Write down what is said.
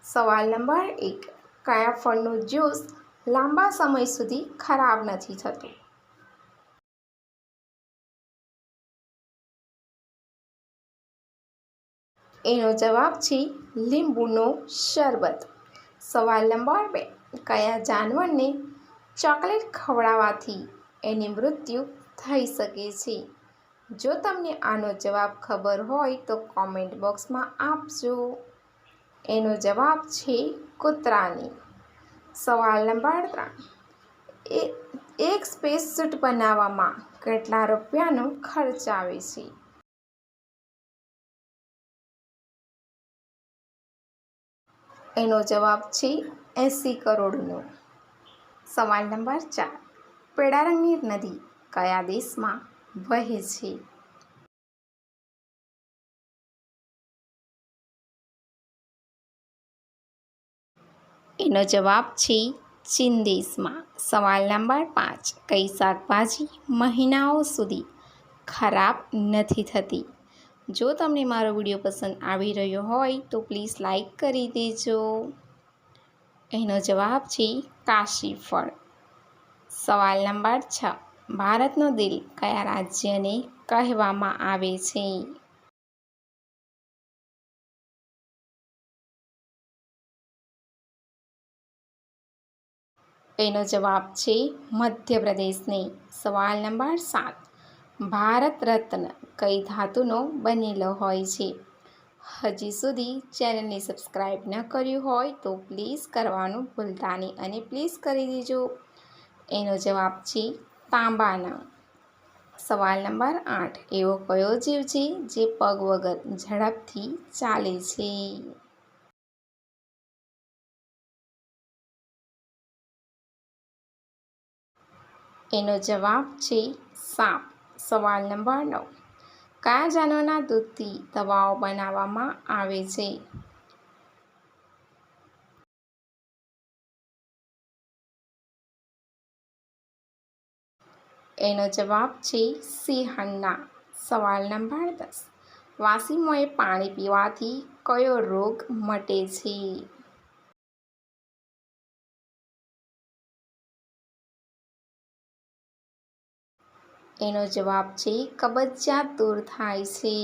સવાલ નંબર 1. કયા ફળનું જ્યુસ લાંબા સમય સુધી ખરાબ નથી થતું? એનો જવાબ છે લીંબુનો શરબત. સવાલ નંબર 2. કયા જાનવરને ચોકલેટ ખવડાવવાથી એની મૃત્યુ થઈ શકે છે? જો તમને આનો જવાબ ખબર હોય તો કોમેન્ટ બોક્સમાં આપજો. એનો જવાબ છે કૂતરાની. સવાલ નંબર 3. એક સ્પેસ સૂટ બનાવવામાં કેટલા રૂપિયાનો ખર્ચ આવે છે? એનો જવાબ છે 80 કરોડનો. સવાલ નંબર 4. પીળા રંગની નદી કયા દેશમાં વહે છે? એનો જવાબ છે ચીન દેશમાં. સવાલ નંબર 5. કઈ શાકભાજી મહિનાઓ સુધી ખરાબ નથી થતી? જો તમને મારો વિડીયો પસંદ આવી રહ્યો હોય તો પ્લીઝ લાઈક કરી દેજો. એનો જવાબ છે કાશી ફળ. સવાલ નંબર 6. ભારતનું દિલ કયા રાજ્યને કહેવામાં આવે છે? એનો જવાબ છે મધ્યપ્રદેશને. સવાલ નંબર 7. ભારત રત્ન કઈ ધાતુનો બનેલો હોય છે? હજી સુધી ચેનલને સબસ્ક્રાઈબ ન કર્યું હોય તો પ્લીઝ કરવાનું ભૂલતા નહીં અને પ્લીઝ કરી દેજો. એનો જવાબ છે તાંબાનો. સવાલ નંબર 8. એવો કયો જીવ છે જે પગ વગર ઝડપથી ચાલે છે? એનો જવાબ છે સાપ. સવાલ નંબર 9. કયા જાનવરના દૂધથી દવાઓ બનાવવામાં આવે છે? એનો જવાબ છે સિંહણના. સવાલ નંબર 10. વાસીમોએ પાણી પીવાથી કયો રોગ મટે છે? એનો જવાબ છે કબજિયાત દૂર થાય છે.